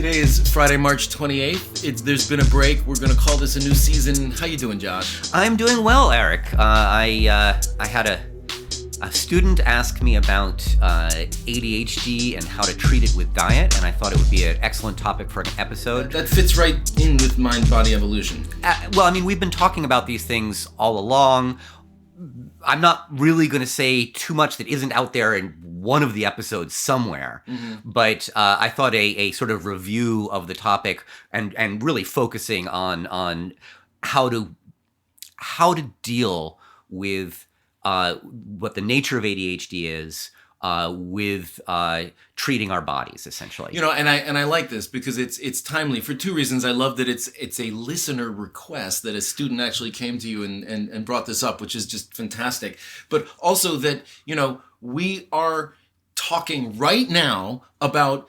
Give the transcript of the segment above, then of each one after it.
Today is Friday, March 28th. There's been a break. We're going to call this a new season. How you doing, Josh? I'm doing well, Eric. I had a student ask me about ADHD and how to treat it with diet, and I thought it would be an excellent topic for an episode. That fits right in with mind-body evolution. Well, I mean, we've been talking about these things all along. I'm not really going to say too much that isn't out there in one of the episodes somewhere, but I thought a sort of review of the topic and really focusing on how to deal with what the nature of ADHD is with treating our bodies, essentially. You know, and I like this because it's timely for two reasons. I love that it's a listener request that a student actually came to you and brought this up, which is just fantastic. But also that, you know, we are talking right now about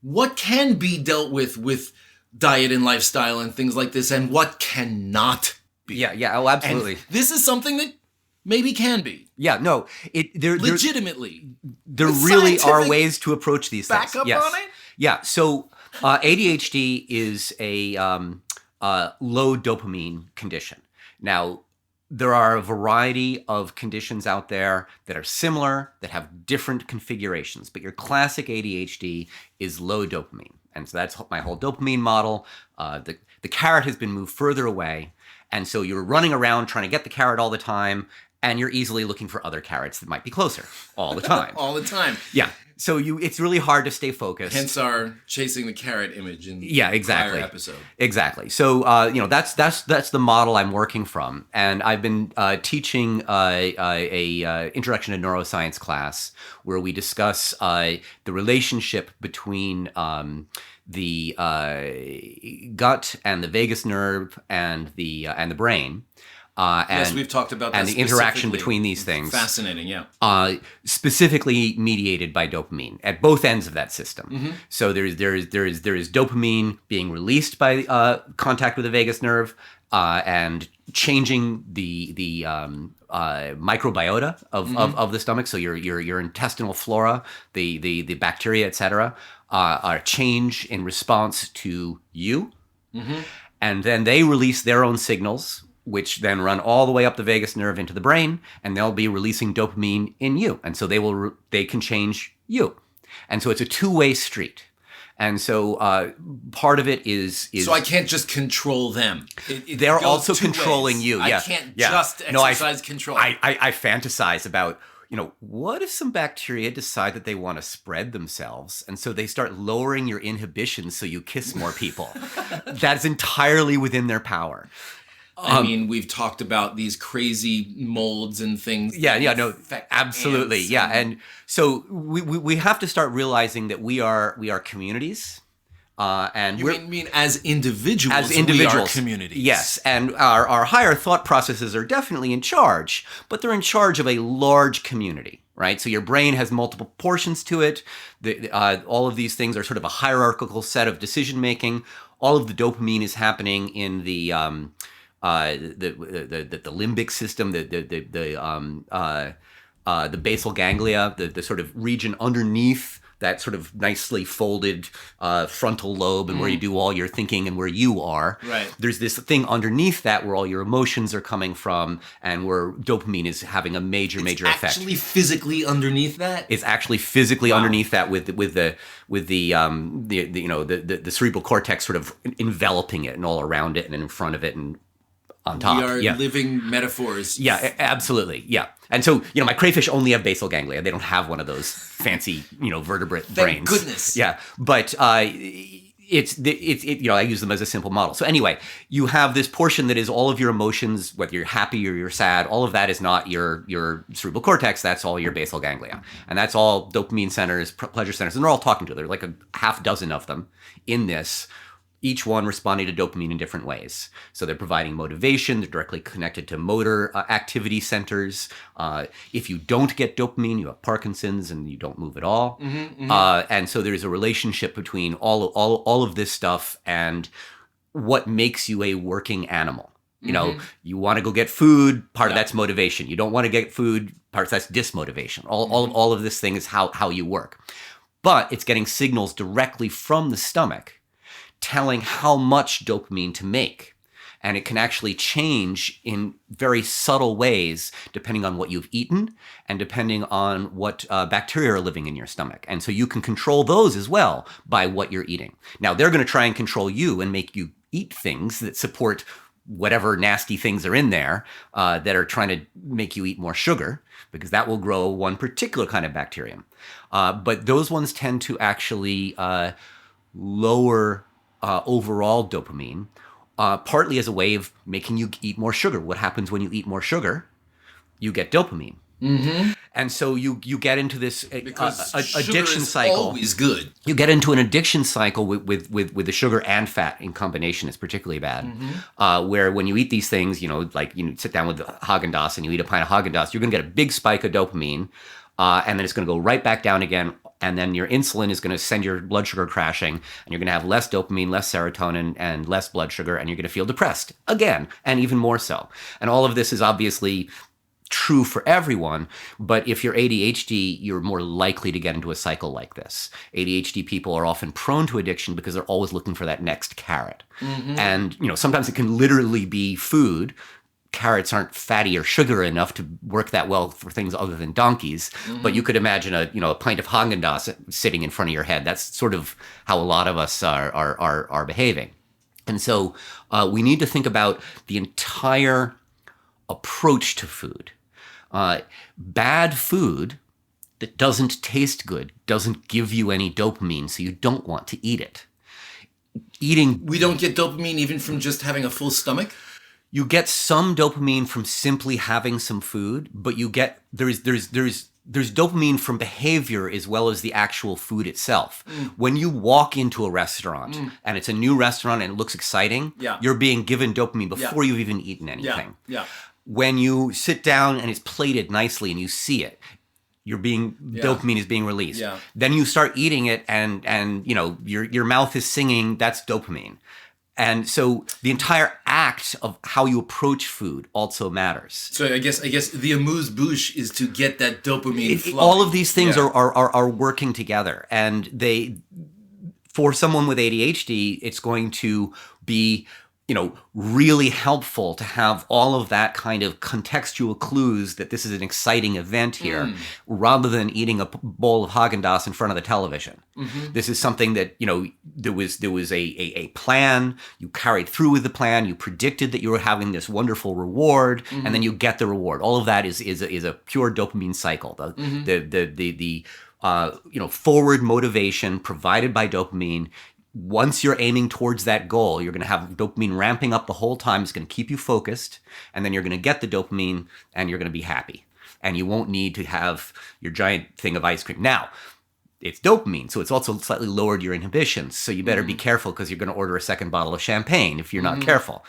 what can be dealt with diet and lifestyle and things like this, and what cannot be. Yeah, oh, absolutely. And this is something that maybe can be. Yeah, no, legitimately. There really are ways to approach these things. Back up on it? Yeah, so ADHD is a low dopamine condition. Now, there are a variety of conditions out there that are similar, that have different configurations, but your classic ADHD is low dopamine. And so that's my whole dopamine model. The carrot has been moved further away, and so you're running around trying to get the carrot all the time, and you're easily looking for other carrots that might be closer all the time. All the time. Yeah. So it's really hard to stay focused. Hence our chasing the carrot image in the prior episode. Exactly. So that's the model I'm working from, and I've been teaching a introduction to neuroscience class where we discuss the relationship between the gut and the vagus nerve and the brain. Yes, we've talked about that. And the interaction between these things. Fascinating, yeah. Specifically mediated by dopamine at both ends of that system. Mm-hmm. So there is dopamine being released by contact with the vagus nerve and changing the microbiota of the stomach. So your intestinal flora, the bacteria, etc., are change in response to you, and then they release their own signals, which then run all the way up the vagus nerve into the brain, and they'll be releasing dopamine in you. And so they can change you. And so it's a two-way street. And so part of it is... So I can't just control them. They're also controlling you. I can't just exercise control. I fantasize about, what if some bacteria decide that they want to spread themselves, and so they start lowering your inhibitions so you kiss more people? That's entirely within their power. I mean, we've talked about these crazy molds and things. Yeah, no, absolutely, yeah. And so we have to start realizing that we are communities, and you mean as individuals? As individuals, we are communities. Yes, and our higher thought processes are definitely in charge, but they're in charge of a large community, right? So your brain has multiple portions to it. All of these things are sort of a hierarchical set of decision making. All of the dopamine is happening in the limbic system, the basal ganglia, the sort of region underneath that sort of nicely folded frontal lobe, and where you do all your thinking and where you are. Right. There's this thing underneath that where all your emotions are coming from, and where dopamine is having a major effect. It's actually physically underneath that? It's actually physically underneath that with the cerebral cortex sort of enveloping it and all around it and in front of it and on top. We are living metaphors. Yeah, absolutely. Yeah. And so, my crayfish only have basal ganglia. They don't have one of those fancy, vertebrate brains. Thank goodness. Yeah. But I use them as a simple model. So anyway, you have this portion that is all of your emotions, whether you're happy or you're sad. All of that is not your cerebral cortex. That's all your basal ganglia. And that's all dopamine centers, pleasure centers. And they're all talking to it. There are like a half dozen of them in this, each one responding to dopamine in different ways. So they're providing motivation. They're directly connected to motor activity centers. If you don't get dopamine, you have Parkinson's and you don't move at all. And so there's a relationship between all of this stuff and what makes you a working animal. You want to go get food, part of that's motivation. You don't want to get food, part of that's dismotivation. All of this thing is how you work. But it's getting signals directly from the stomach telling how much dopamine to make. And it can actually change in very subtle ways depending on what you've eaten and depending on what bacteria are living in your stomach. And so you can control those as well by what you're eating. Now, they're going to try and control you and make you eat things that support whatever nasty things are in there that are trying to make you eat more sugar, because that will grow one particular kind of bacterium. But those ones tend to actually lower overall dopamine, partly as a way of making you eat more sugar. What happens when you eat more sugar? You get dopamine. Mm-hmm. And so you get into this addiction cycle. Always good. You get into an addiction cycle with the sugar and fat in combination is particularly bad. Mm-hmm. Where when you eat these things, like you sit down with Haagen-Dazs and you eat a pint of Haagen-Dazs, you're going to get a big spike of dopamine, and then it's going to go right back down again. And then your insulin is going to send your blood sugar crashing, and you're going to have less dopamine, less serotonin, and less blood sugar, and you're going to feel depressed again, and even more so. And all of this is obviously true for everyone, but if you're ADHD, you're more likely to get into a cycle like this. ADHD people are often prone to addiction because they're always looking for that next carrot. Mm-hmm. And, sometimes it can literally be food. Carrots aren't fatty or sugary enough to work that well for things other than donkeys. Mm-hmm. But you could imagine a pint of Haagen-Dazs sitting in front of your head. That's sort of how a lot of us are behaving. And so we need to think about the entire approach to food. Bad food that doesn't taste good doesn't give you any dopamine, so you don't want to eat it. We don't get dopamine even from just having a full stomach? You get some dopamine from simply having some food, but there's dopamine from behavior as well as the actual food itself. Mm. When you walk into a restaurant and it's a new restaurant and it looks exciting, you're being given dopamine before you've even eaten anything. Yeah. When you sit down and it's plated nicely and you see it, dopamine is being released. Yeah. Then you start eating it and your mouth is singing, that's dopamine. And so the entire act of how you approach food also matters. So I guess the amuse-bouche is to get that dopamine flowing. All of these things are working together. And for someone with ADHD, it's going to be really helpful to have all of that kind of contextual clues that this is an exciting event here, rather than eating a bowl of Haagen-Dazs in front of the television. Mm-hmm. This is something that, there was a plan, you carried through with the plan, you predicted that you were having this wonderful reward, and then you get the reward. All of that is a pure dopamine cycle. The forward motivation provided by dopamine. Once you're aiming towards that goal, you're going to have dopamine ramping up the whole time. It's going to keep you focused, and then you're going to get the dopamine, and you're going to be happy. And you won't need to have your giant thing of ice cream. Now, it's dopamine, so it's also slightly lowered your inhibitions. So you better be careful, because you're going to order a second bottle of champagne if you're not careful,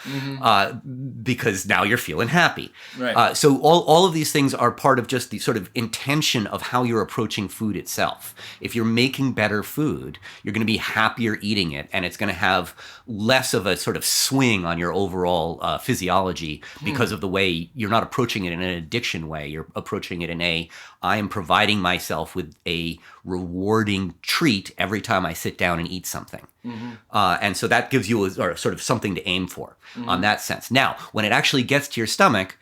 because now you're feeling happy. Right. So all of these things are part of just the sort of intention of how you're approaching food itself. If you're making better food, you're going to be happier eating it, and it's going to have less of a sort of swing on your overall physiology because of the way you're not approaching it in an addiction way. You're approaching it in I am providing myself with a rewarding treat every time I sit down and eat something. Mm-hmm. And so that gives you sort of something to aim for on that sense. Now, when it actually gets to your stomach,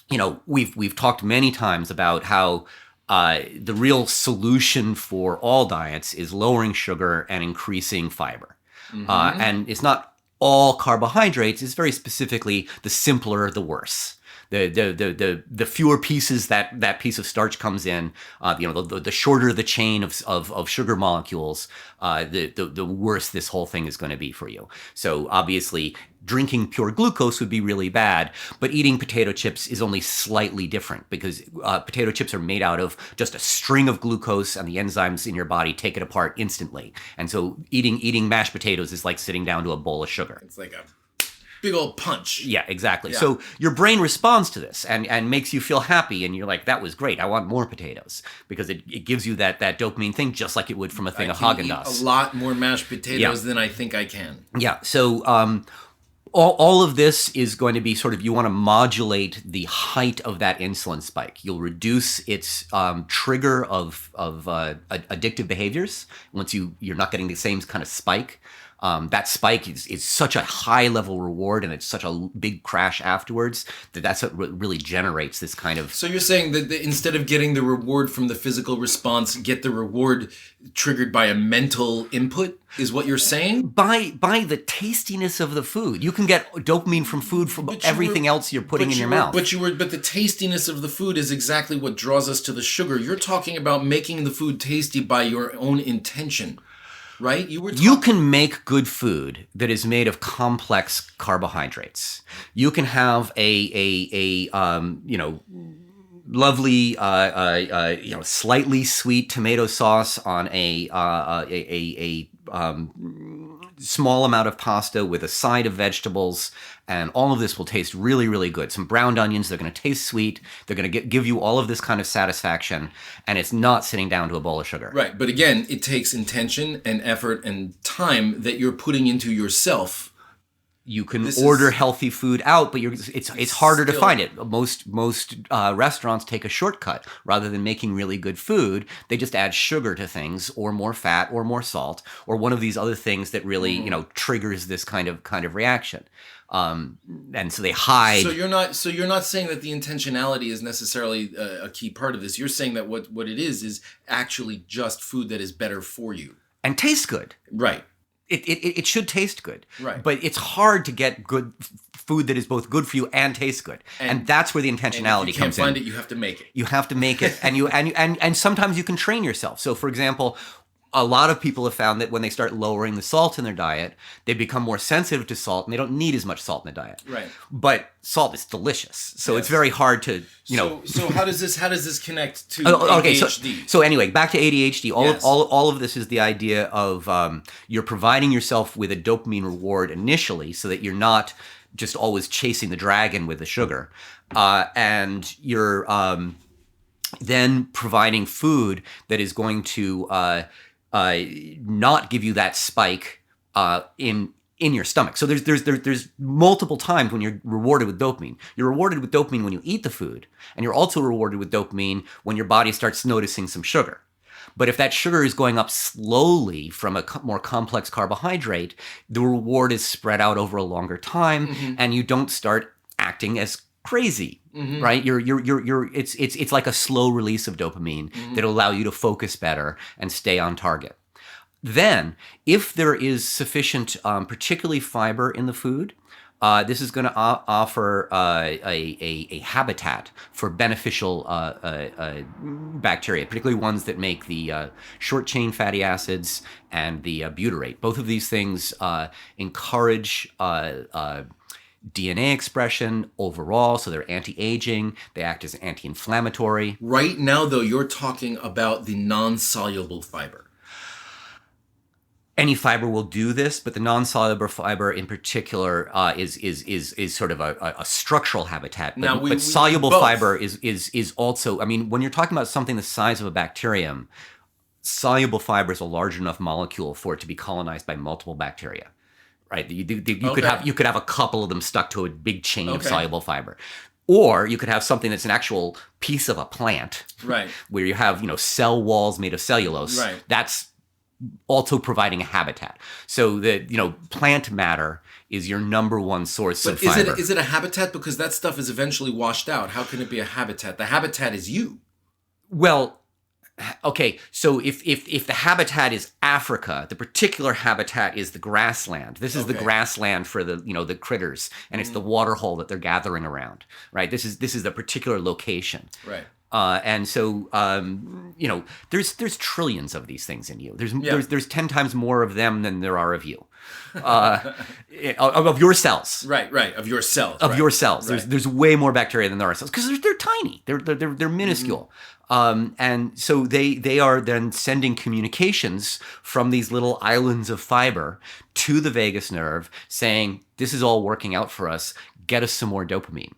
we've talked many times about how the real solution for all diets is lowering sugar and increasing fiber. Mm-hmm. And it's not all carbohydrates, it's very specifically the simpler, the worse. The fewer pieces that piece of starch comes in, the shorter the chain of sugar molecules, the worse this whole thing is going to be for you. So obviously, drinking pure glucose would be really bad, but eating potato chips is only slightly different, because potato chips are made out of just a string of glucose, and the enzymes in your body take it apart instantly. And so eating mashed potatoes is like sitting down to a bowl of sugar. It's like a big old punch. Yeah, exactly. Yeah. So your brain responds to this and makes you feel happy, and you're like, that was great. I want more potatoes, because it gives you that dopamine thing, just like it would from a thing of Haagen-Dazs. A lot more mashed potatoes than I think I can. Yeah. So all of this is going to be sort of, you want to modulate the height of that insulin spike. You'll reduce its trigger of addictive behaviors once you're not getting the same kind of spike. That spike is such a high level reward, and it's such a big crash afterwards that's what really generates this kind of. So you're saying that instead of getting the reward from the physical response, get the reward triggered by a mental input, is what you're saying? By the tastiness of the food. You can get dopamine from food from everything else you're putting in your mouth. But the tastiness of the food is exactly what draws us to the sugar. You're talking about making the food tasty by your own intention. Right? You can make good food that is made of complex carbohydrates. You can have a lovely slightly sweet tomato sauce on a small amount of pasta with a side of vegetables, and all of this will taste really, really good. Some browned onions, they're going to taste sweet. They're going to give you all of this kind of satisfaction, and it's not sitting down to a bowl of sugar. Right, but again, it takes intention and effort and time that you're putting into yourself. You can order healthy food out, but it's harder to find it. Most restaurants take a shortcut. Rather than making really good food, they just add sugar to things, or more fat, or more salt, or one of these other things that really triggers this kind of reaction. And so they hide. So you're not saying that the intentionality is necessarily a key part of this. You're saying that what it is actually just food that is better for you and tastes good. Right. It should taste good, right? But it's hard to get good food that is both good for you and tastes good, and that's where the intentionality comes in. If you can't find it, you have to make it. You have to make it, and sometimes you can train yourself. So, for example, a lot of people have found that when they start lowering the salt in their diet, they become more sensitive to salt, and they don't need as much salt in the diet. Right. But salt is delicious, so it's very hard to So how does this connect to ADHD? So anyway, back to ADHD. All of this is the idea of you're providing yourself with a dopamine reward initially, so that you're not just always chasing the dragon with the sugar, and you're then providing food that is going to not give you that spike in your stomach. So there's multiple times when you're rewarded with dopamine. You're rewarded with dopamine when you eat the food, and you're also rewarded with dopamine when your body starts noticing some sugar. But if that sugar is going up slowly from a more complex carbohydrate, the reward is spread out over a longer time, and you don't start acting as crazy. Right? It's like a slow release of dopamine that'll allow you to focus better and stay on target. Then, if there is sufficient, particularly fiber in the food, this is going to offer a habitat for beneficial bacteria, particularly ones that make the short-chain fatty acids and the butyrate. Both of these things encourage DNA expression overall, so they're anti-aging, they act as anti-inflammatory. Right now, though, you're talking about the non-soluble fiber. Any fiber will do this, but the non-soluble fiber in particular is sort of a structural habitat. But soluble fiber is also, I mean, when you're talking about something the size of a bacterium, soluble fiber is a large enough molecule for it to be colonized by multiple bacteria. Right, you could have a couple of them stuck to a big chain of soluble fiber, or you could have something that's an actual piece of a plant, right? Where you have cell walls made of cellulose. Right. That's also providing a habitat. So the plant matter is your number one source of fiber. Is it a habitat because that stuff is eventually washed out? How can it be a habitat? The habitat is you. Well. Okay, so if the habitat is Africa, the particular habitat is the grassland. This is the grassland for the critters, and it's the water hole that they're gathering around, right? This is the particular location, right? And so there's trillions of these things in you. There's 10 times more of them than there are of you, of your cells. Right. Of your cells. Your cells. Right. There's way more bacteria than there are cells because they're tiny. They're minuscule. And so they are then sending communications from these little islands of fiber to the vagus nerve saying, this is all working out for us. Get us some more dopamine.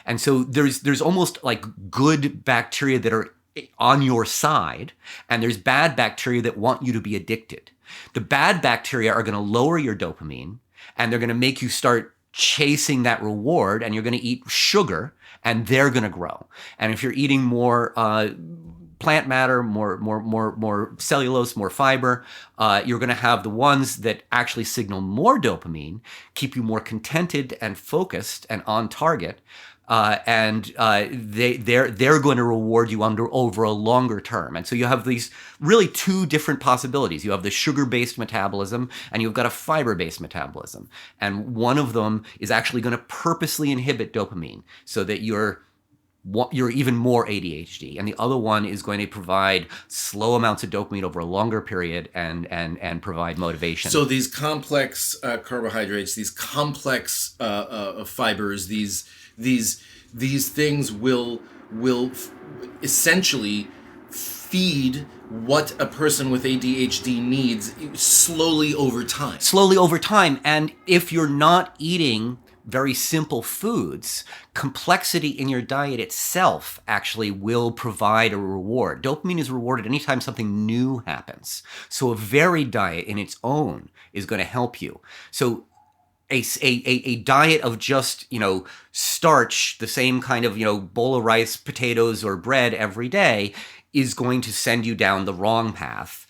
And so there's almost like good bacteria that are on your side, and there's bad bacteria that want you to be addicted. The bad bacteria are going to lower your dopamine, and they're going to make you start chasing that reward, and you're going to eat sugar, and they're going to grow. And if you're eating more plant matter, more cellulose, more fiber, you're going to have the ones that actually signal more dopamine, keep you more contented and focused and on target. And they're going to reward you over a longer term. And so you have these really two different possibilities. You have the sugar-based metabolism, and you've got a fiber-based metabolism. And one of them is actually going to purposely inhibit dopamine so that you're even more ADHD, and the other one is going to provide slow amounts of dopamine over a longer period and provide motivation. So these complex carbohydrates, these complex fibers, these things will essentially feed what a person with ADHD needs slowly over time. Slowly over time, and if you're not eating very simple foods, complexity in your diet itself actually will provide a reward. Dopamine is rewarded anytime something new happens. So a varied diet in its own is going to help you. So a diet of just, starch, the same kind of, bowl of rice, potatoes, or bread every day is going to send you down the wrong path,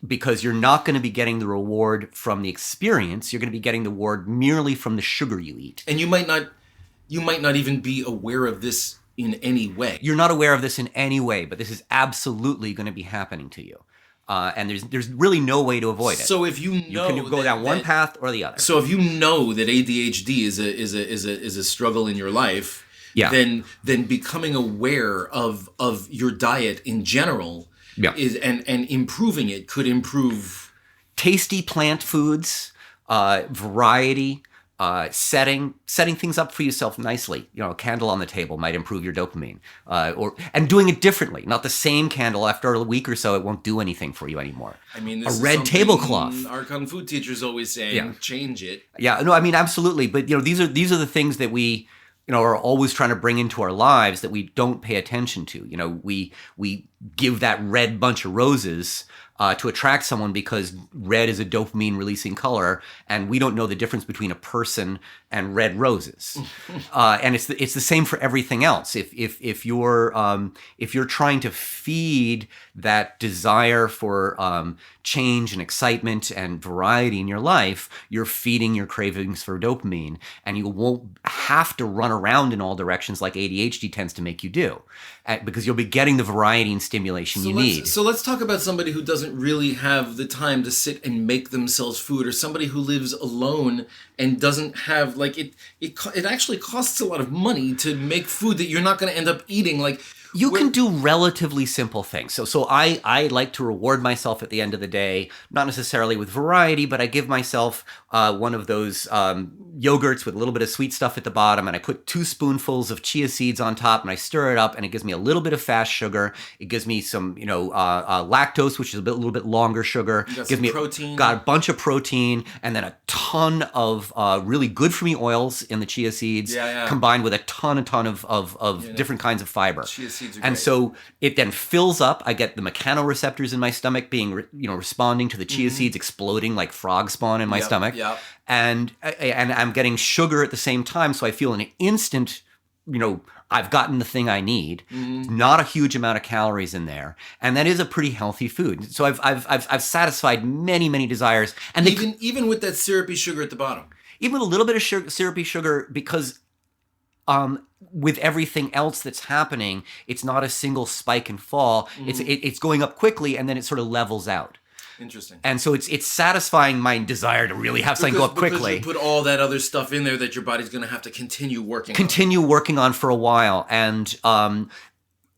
because you're not going to be getting the reward from the experience. You're going to be getting the reward merely from the sugar you eat. And you might not even be aware of this in any way. You're not aware of this in any way, but this is absolutely going to be happening to you. And there's really no way to avoid it. So if you can go down one path or the other. So if you know that ADHD is a struggle in your life, yeah, then becoming aware of your diet in general, yeah, is and improving it could improve tasty plant foods, variety, setting things up for yourself nicely. A candle on the table might improve your dopamine, and doing it differently. Not the same candle. After a week or so, it won't do anything for you anymore. I mean, this a red tablecloth. Our kung fu teachers always saying, change it. Yeah, no, I mean, absolutely. But these are the things that we are always trying to bring into our lives that we don't pay attention to. We give that red bunch of roses to attract someone because red is a dopamine releasing color, and we don't know the difference between a person and red roses. And it's the same for everything else. If you're trying to feed that desire for change and excitement and variety in your life, you're feeding your cravings for dopamine, and you won't have to run around in all directions like ADHD tends to make you do, because you'll be getting the variety and stimulation you need. So let's talk about somebody who doesn't really have the time to sit and make themselves food, or somebody who lives alone and doesn't have, like, it actually costs a lot of money to make food that you're not going to end up eating. Like, you can do relatively simple things. So I like to reward myself at the end of the day, not necessarily with variety, but I give myself one of those yogurts with a little bit of sweet stuff at the bottom, and I put 2 spoonfuls of chia seeds on top, and I stir it up, and it gives me a little bit of fast sugar. It gives me some, lactose, which is a little bit longer sugar. It gives me protein. Got a bunch of protein, and then a ton of really good for me oils in the chia seeds, combined with a ton of different kinds of fiber. Chia seeds are and great. So it then fills up. I get the mechanoreceptors in my stomach being, responding to the chia seeds exploding like frog spawn in my stomach. Yep. And I'm getting sugar at the same time, so I feel an instant, I've gotten the thing I need. Not a huge amount of calories in there, and that is a pretty healthy food. So I've satisfied many desires, and even with that syrupy sugar at the bottom. Even a little bit of syrupy sugar, because with everything else that's happening, it's not a single spike and fall. It's going up quickly, and then it sort of levels out. Interesting. And so it's satisfying my desire to really have something go up quickly. Because you put all that other stuff in there that your body's going to have to continue working on for a while. And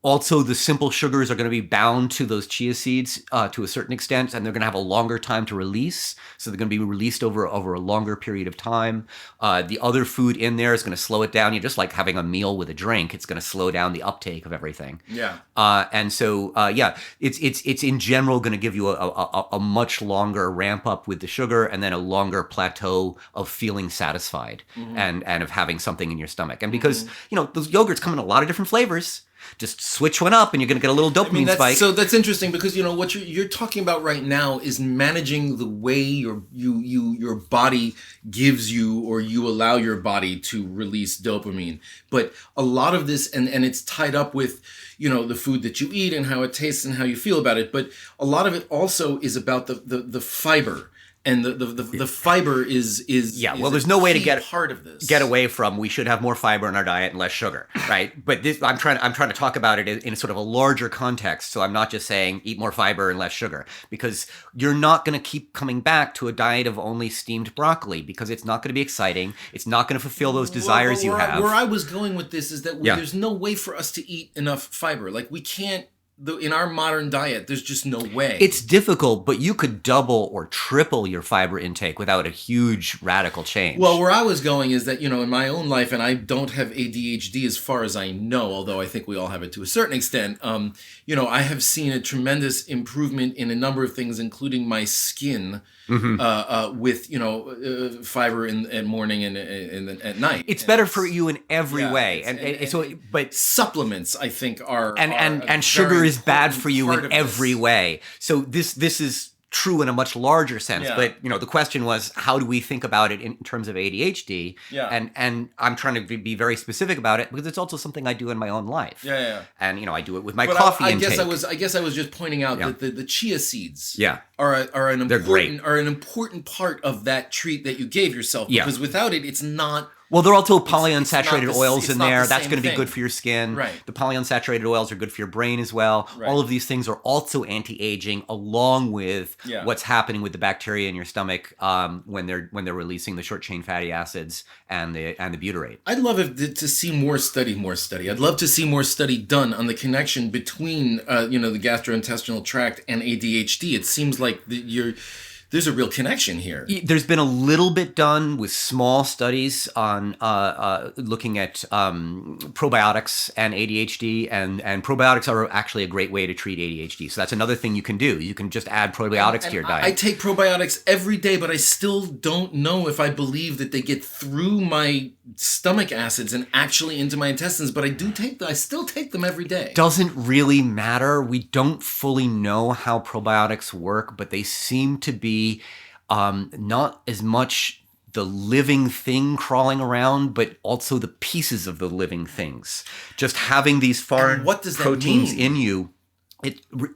also, the simple sugars are going to be bound to those chia seeds to a certain extent, and they're going to have a longer time to release. So they're going to be released over a longer period of time. The other food in there is going to slow it down. You're just like having a meal with a drink. It's going to slow down the uptake of everything. Yeah. And so, it's in general going to give you a much longer ramp up with the sugar, and then a longer plateau of feeling satisfied and of having something in your stomach. And because, those yogurts come in a lot of different flavors. Just switch one up and you're going to get a little dopamine spike. So that's interesting because what you're talking about right now is managing the way your body gives you, or you allow your body to release dopamine. But a lot of this, and it's tied up with the food that you eat and how it tastes and how you feel about it. But a lot of it also is about the fiber. And the fiber is well, there's no way to get part of this. Get away from we should have more fiber in our diet and less sugar, right? But I'm trying to talk about it in sort of a larger context. So I'm not just saying eat more fiber and less sugar, because you're not going to keep coming back to a diet of only steamed broccoli, because it's not going to be exciting. It's not going to fulfill those desires you have. Where I was going with this is that there's no way for us to eat enough fiber. Like we can't. In our modern diet, there's just no way. It's difficult, but you could double or triple your fiber intake without a huge radical change. Well, where I was going is that, in my own life, and I don't have ADHD as far as I know, although I think we all have it to a certain extent, I have seen a tremendous improvement in a number of things, including my skin, with, fiber at morning and at night. It's better for you in every way. But supplements, I think, are sugar is bad for you in every way. So this is true in a much larger sense. Yeah. But the question was, how do we think about it in terms of ADHD? Yeah. And I'm trying to be very specific about it because it's also something I do in my own life. Yeah. And I do it with my coffee intake. I guess I was just pointing out that the chia seeds are an important part of that treat that you gave yourself, because without it, it's not. Well, there are also polyunsaturated oils in there. That's going to be thing. good for your skin. Right. The polyunsaturated oils are good for your brain as well. Right. All of these things are also anti-aging, along with what's happening with the bacteria in your stomach when they're releasing the short chain fatty acids and the butyrate. I'd love to see more study. I'd love to see more study done on the connection between the gastrointestinal tract and ADHD. It seems like there's a real connection here. There's been a little bit done with small studies on looking at probiotics and ADHD, and probiotics are actually a great way to treat ADHD. So that's another thing you can do. You can just add probiotics to your diet. I take probiotics every day, but I still don't know if I believe that they get through my stomach acids and actually into my intestines, but I still take them every day. Doesn't really matter. We don't fully know how probiotics work, but they seem to be not as much the living thing crawling around, but also the pieces of the living things. Just having these foreign proteins in you.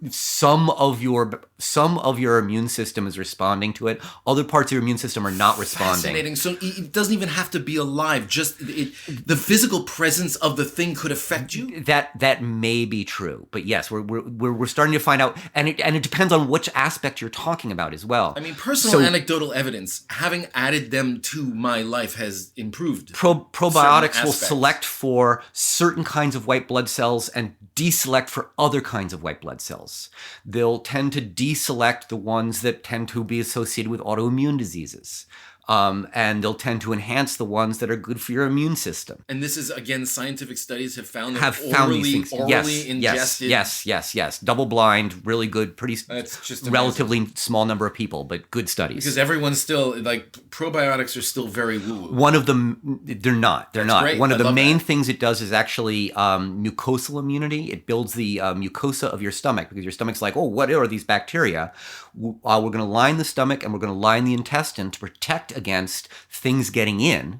Some of your immune system is responding to it. Other parts of your immune system are not responding. Fascinating. So it doesn't even have to be alive. Just the physical presence of the thing could affect you. That may be true, but yes, we're starting to find out, and it depends on which aspect you're talking about as well. I mean, personal anecdotal evidence, having added them to my life, has improved. Probiotics will select for certain kinds of white blood cells and deselect for other kinds of white blood cells. They'll tend to deselect the ones that tend to be associated with autoimmune diseases. And they'll tend to enhance the ones that are good for your immune system. And this is, again, scientific studies have found these things. Orally ingested. Yes. Double blind, really good, That's just relatively small number of people, but good studies. Because everyone's still, probiotics are still very woo-woo. One of them, they're not. Great. One of the main things it does is actually mucosal immunity. It builds the mucosa of your stomach, because your stomach's like, oh, what are these bacteria? We're going to line the stomach and we're going to line the intestine to protect against things getting in,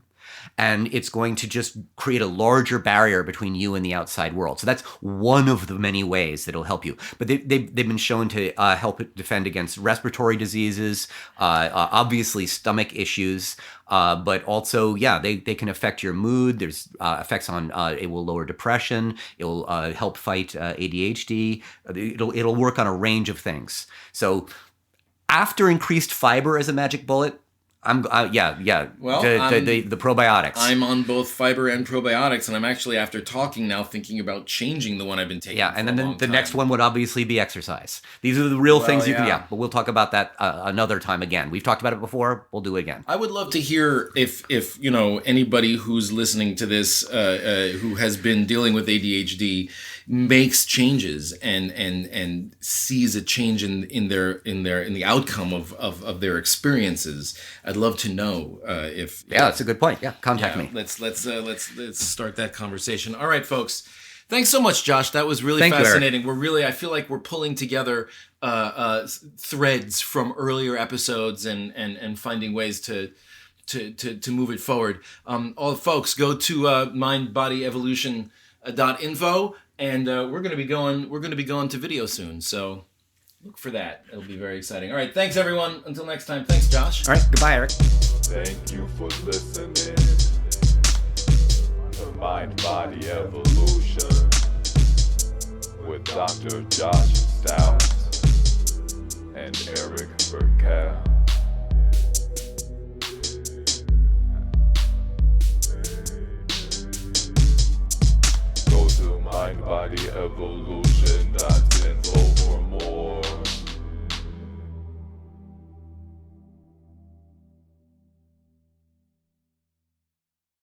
and it's going to just create a larger barrier between you and the outside world. So that's one of the many ways that it'll help you. But they've been shown to help it defend against respiratory diseases, obviously stomach issues, but also, they can affect your mood. There's effects on, it will lower depression. It will help fight ADHD. It'll work on a range of things. So after increased fiber as a magic bullet, Well, the probiotics. I'm on both fiber and probiotics, and I'm actually, after talking now, thinking about changing the one I've been taking. Yeah, and then the next one would obviously be exercise. These are the real things you can. Yeah, but we'll talk about that another time again. We've talked about it before. We'll do it again. I would love to hear if anybody who's listening to this who has been dealing with ADHD makes changes and sees a change in the outcome of their experiences. I'd love to know if. Yeah, that's a good point. Yeah, contact me. Let's start that conversation. All right, folks. Thanks so much, Josh. That was really Thank you, Eric. fascinating. I feel like we're pulling together threads from earlier episodes and finding ways to move it forward. All folks, go to mindbodyevolution.info, and we're going to be going to video soon. So look for that. It'll be very exciting. All right, thanks everyone. Until next time. Thanks, Josh. All right, goodbye, Eric. Thank you for listening to Mind Body Evolution with Dr. Josh Stout and Eric Burkell. Go to mindbodyevolution.info for more.